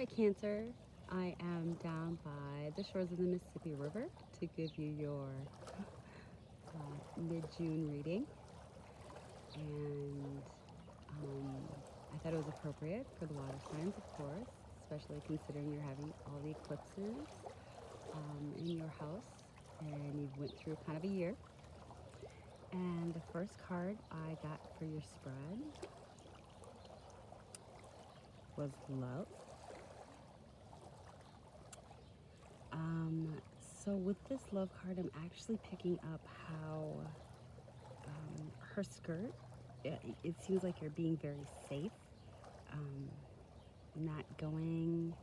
Hi Cancer, I am down by the shores of the Mississippi River to give you your mid-June reading, and I thought it was appropriate for the water signs, of course, especially considering you're having all the eclipses in your house and you went through kind of a year. And the first card I got for your spread was love. So with this love card, I'm actually picking up how her skirt, it seems like you're being very safe, not going,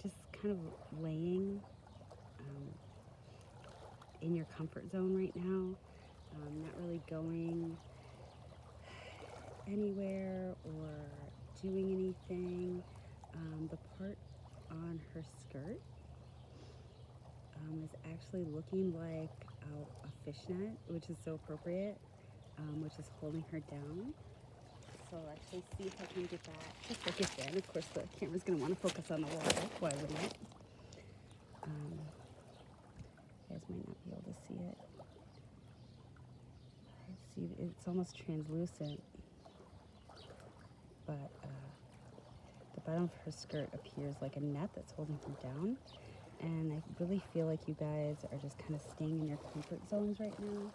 just kind of laying in your comfort zone right now, not really going anywhere or doing anything. The part on her skirt is actually looking like a fishnet, which is so appropriate, which is holding her down. So I'll actually see if I can get that to focus in. Of course, the camera's going to want to focus on the water. Why wouldn't it? You guys might not be able to see it. See, it's almost translucent, but the bottom of her skirt appears like a net that's holding her down. And I really feel like you guys are just kind of staying in your comfort zones right now,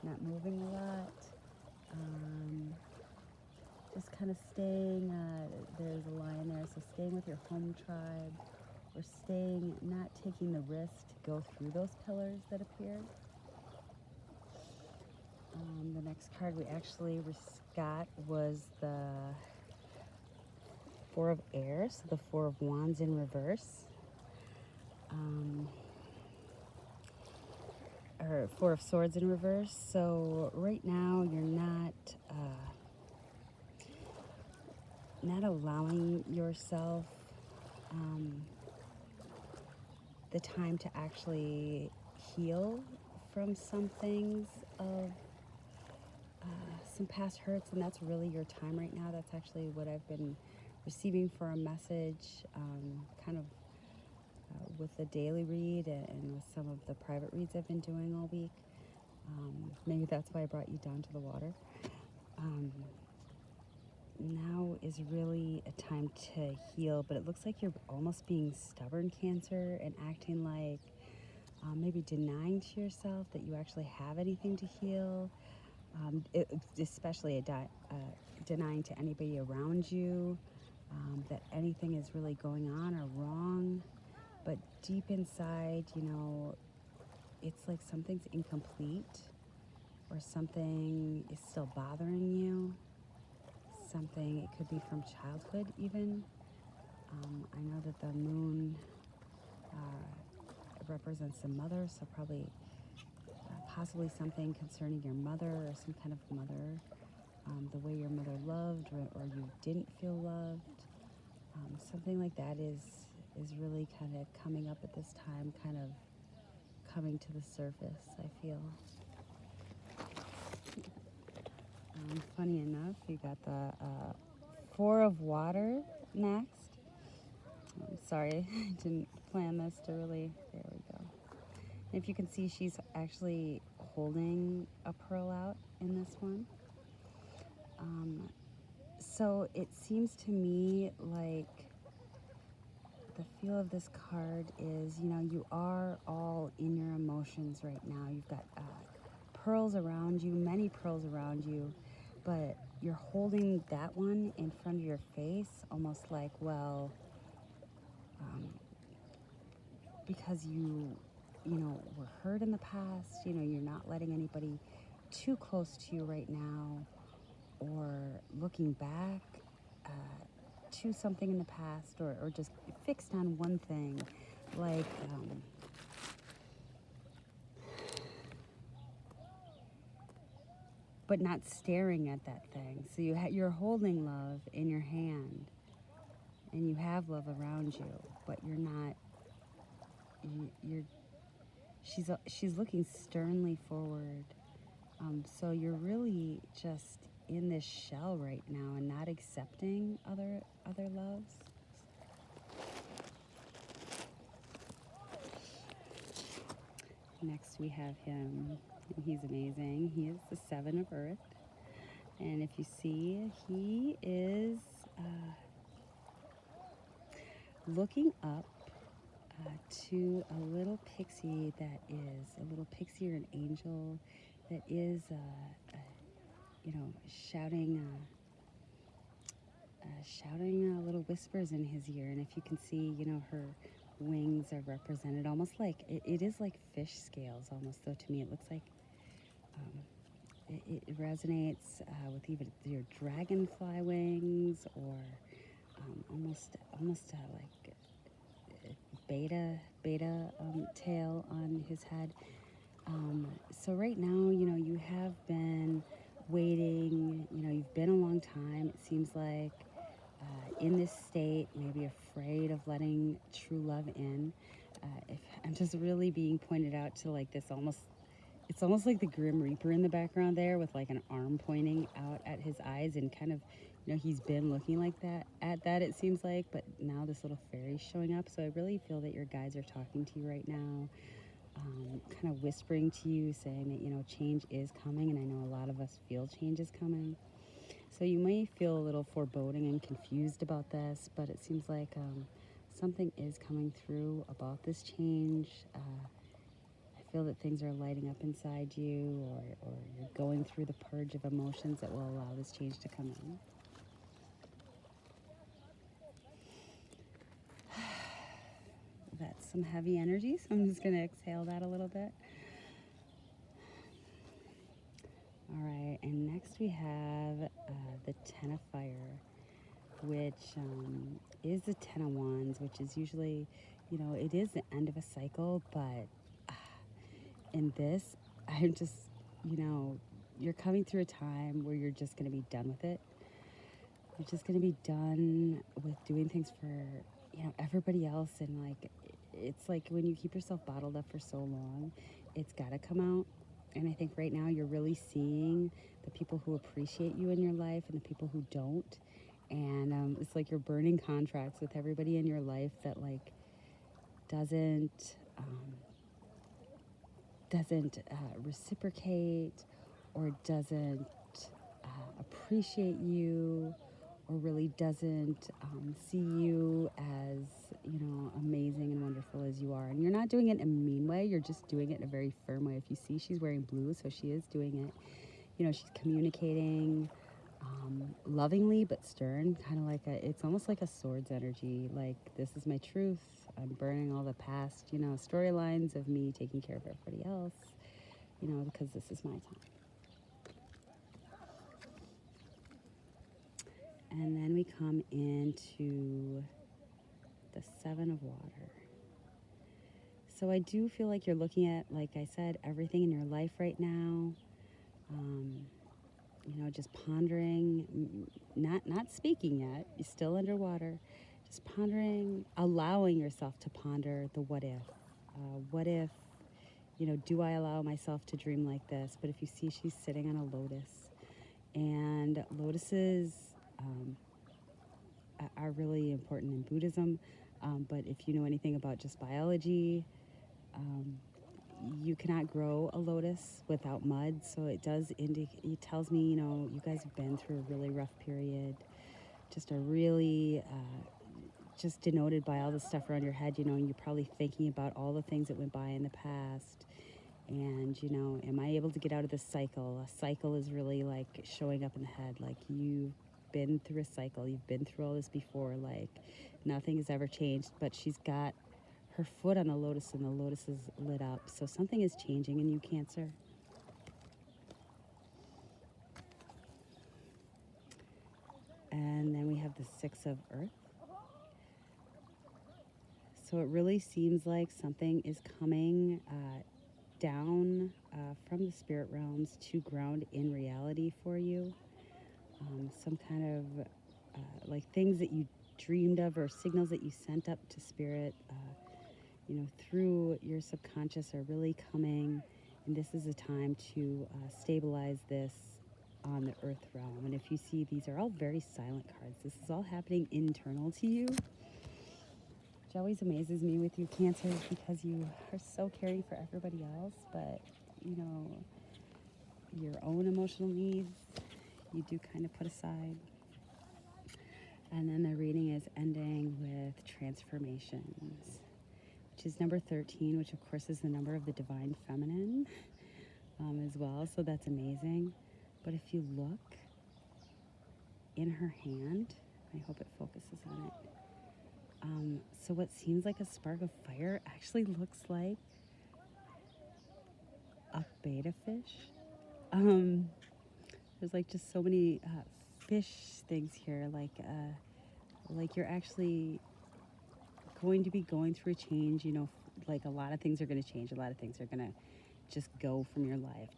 not moving a lot, just kind of staying, there's a line there, so staying with your home tribe, or staying, not taking the risk to go through those pillars that appeared. The next card we actually got was the Four of Air, so the Four of Wands in reverse. Or Four of Swords in reverse. So right now you're not allowing yourself the time to actually heal from some things of some past hurts, and that's really your time right now. That's actually what I've been receiving for a message, kind of with the daily read and with some of the private reads I've been doing all week. Maybe that's why I brought you down to the water. Now is really a time to heal, but it looks like you're almost being stubborn, Cancer, and acting like maybe denying to yourself that you actually have anything to heal, especially denying to anybody around you that anything is really going on or wrong. But deep inside, it's like something's incomplete, or something is still bothering you. Something, it could be from childhood even. I know that the moon represents the mother, so probably possibly something concerning your mother, or some kind of mother, the way your mother loved, or you didn't feel loved. Something like that is really kind of coming up at this time, kind of coming to the surface, I feel. Funny enough, you got the Four of Water next. I'm sorry, I didn't plan this to really, there we go. And if you can see, she's actually holding a pearl out in this one. So it seems to me like the feel of this card is, you are all in your emotions right now. You've got pearls around you, many pearls around you, but you're holding that one in front of your face, almost like, well, because you were hurt in the past, you're not letting anybody too close to you right now, or looking back to something in the past, or just fixed on one thing, like but not staring at that thing. So you're holding love in your hand, and you have love around you, but you're not. She's looking sternly forward. So you're really just in this shell right now and not accepting other loves. Next we have him, and he's amazing. He is the Seven of Earth. And if you see, he is looking up to a little pixie that is a little pixie or an angel that is, shouting, little whispers in his ear. And if you can see, her wings are represented almost like it is like fish scales, almost though to me it looks like. It resonates with even your dragonfly wings, or almost like beta tail on his head. So right now, you have been waiting. You've been a long time. It seems like in this state, maybe afraid of letting true love in. If I'm just really being pointed out to like this almost. It's almost like the Grim Reaper in the background there with like an arm pointing out at his eyes, and kind of, he's been looking like that at that, it seems like, but now this little fairy's showing up. So I really feel that your guides are talking to you right now, kind of whispering to you, saying that, change is coming, and I know a lot of us feel change is coming. So you may feel a little foreboding and confused about this, but it seems like something is coming through about this change. I feel that things are lighting up inside you, or you're going through the purge of emotions that will allow this change to come in. That's some heavy energy, so I'm just going to exhale that a little bit. All right, and next we have the Ten of Fire, which is the Ten of Wands, which is usually, it is the end of a cycle, but in this, I'm just, you're coming through a time where you're just going to be done with it. You're just going to be done with doing things for, everybody else. And like, it's like when you keep yourself bottled up for so long, it's got to come out. And I think right now you're really seeing the people who appreciate you in your life and the people who don't. And it's like you're burning contracts with everybody in your life that like doesn't reciprocate, or doesn't appreciate you, or really doesn't see you as, amazing and wonderful as you are. And you're not doing it in a mean way, you're just doing it in a very firm way. If you see, she's wearing blue, so she is doing it. She's communicating lovingly but stern, kind of like it's almost like a swords energy. Like, this is my truth. I'm burning all the past, storylines of me taking care of everybody else, because this is my time. And then we come into the Seven of Water. So I do feel like you're looking at, like I said, everything in your life right now. Just pondering, not speaking yet. You're still underwater. Just pondering, allowing yourself to ponder the what if. What if, do I allow myself to dream like this? But if you see, she's sitting on a lotus. And lotuses are really important in Buddhism. But if you know anything about just biology, you cannot grow a lotus without mud. So it does indicate, it tells me, you guys have been through a really rough period. Just a really, just denoted by all the stuff around your head, and you're probably thinking about all the things that went by in the past. And, am I able to get out of this cycle? A cycle is really like showing up in the head. Like, you've been through a cycle. You've been through all this before. Like, nothing has ever changed. But she's got her foot on the lotus, and the lotus is lit up. So something is changing in you, Cancer. And then we have the Six of Earth. So it really seems like something is coming down from the spirit realms to ground in reality for you. Some kind of like things that you dreamed of, or signals that you sent up to spirit, through your subconscious, are really coming. And this is a time to stabilize this on the earth realm. And if you see, these are all very silent cards. This is all happening internal to you. which always amazes me with you Cancers, because you are so caring for everybody else, but you know, your own emotional needs you do kind of put aside. And then the reading is ending with transformations, which is number 13, which of course is the number of the divine feminine as well. So that's amazing. But if you look in her hand, I hope it focuses on it. So what seems like a spark of fire actually looks like a betta fish. There's like just so many fish things here, like you're actually going to be going through a change. You know, like a lot of things are going to change. A lot of things are going to just go from your life.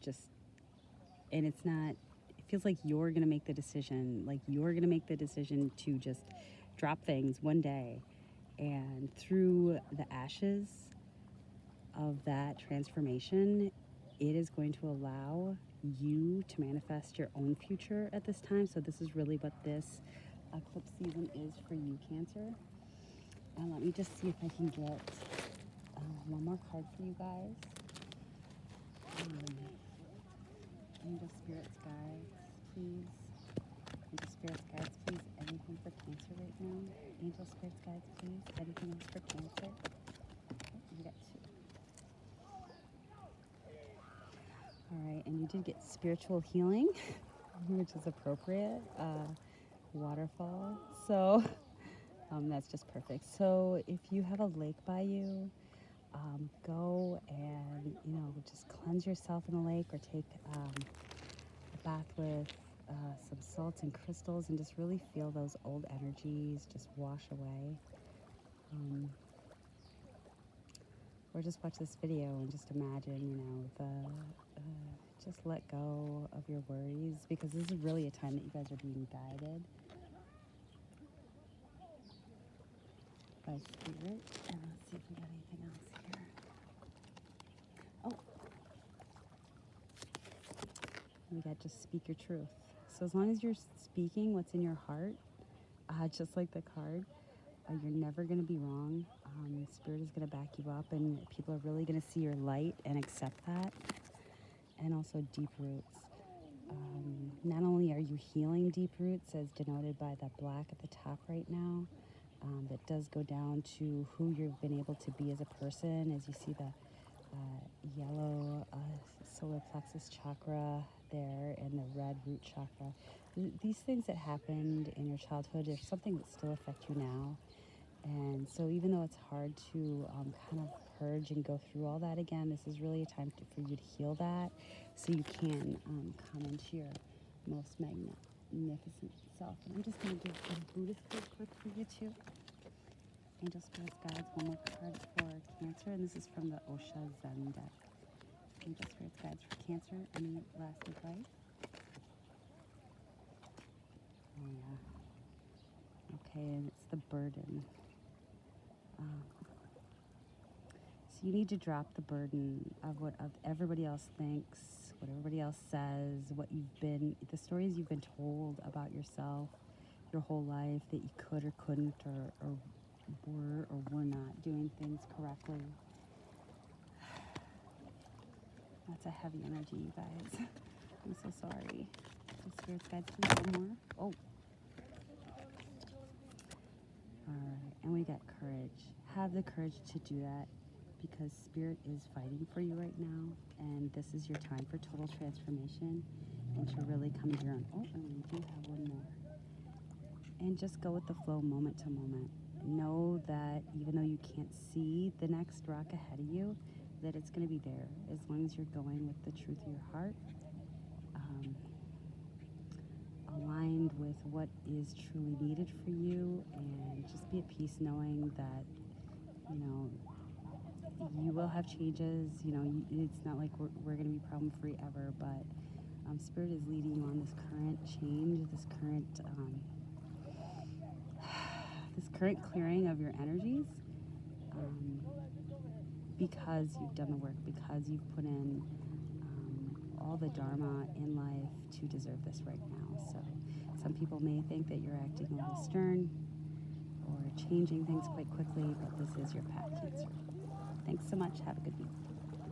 And it's not. It feels like you're going to make the decision. Like you're going to make the decision to just drop things one day, and through the ashes of that transformation, it is going to allow you to manifest your own future at this time. So this is really what this eclipse season is for you, Cancer. And let me just see if I can get one more card for you guys. Angel spirits, guides, please. Angel spirits, guides, please. Anything for Cancer right now? Angel spirits, guides, please. Anything else for Cancer? Oh, you got two. All right, and you did get spiritual healing, which is appropriate. Waterfall. So that's just perfect. So if you have a lake by you, go and, you know, just cleanse yourself in the lake, or take a bath with some salts and crystals, and just really feel those old energies just wash away. Or just watch this video and just imagine, you know, just let go of your worries, because this is really a time that you guys are being guided by spirit. And let's see if we got anything else here. Oh, we got just speak your truth. So as long as you're speaking what's in your heart, just like the card, you're never going to be wrong. Spirit is going to back you up, and people are really going to see your light and accept that. And also deep roots. Not only are you healing deep roots, as denoted by that black at the top right now, that does go down to who you've been able to be as a person, as you see the yellow solar plexus chakra there, and the red root chakra. These things that happened in your childhood, there's something that still affect you now. And so even though it's hard to kind of purge and go through all that again, this is really a time for you to heal that, so you can come into your most magnificent self. And I'm just going to give a Buddhist quick for you too. Angel Spirits Guides, one more card for Cancer, and this is from the Osha Zen deck. Angel Spirits Guides for Cancer, any last advice? Oh yeah. Okay, and it's the burden. So you need to drop the burden of what everybody else thinks, what everybody else says, the stories you've been told about yourself your whole life, that you could or couldn't, or were or were not doing things correctly. That's a heavy energy, you guys. I'm so sorry. The spirits, guides, please, one more. Oh. Alright, and we got courage. Have the courage to do that, because spirit is fighting for you right now, and this is your time for total transformation and to really come to your own. Oh, and we do have one more. And just go with the flow, moment to moment. Know that even though you can't see the next rock ahead of you, that it's going to be there, as long as you're going with the truth of your heart, aligned with what is truly needed for you, and just be at peace knowing that, you know, you will have changes. You know, it's not like we're going to be problem free ever, but spirit is leading you on this current change, this current clearing of your energies, because you've done the work, because you've put in all the dharma in life to deserve this right now. So some people may think that you're acting a little stern or changing things quite quickly, but this is your path, Cancer. Thanks so much. Have a good week.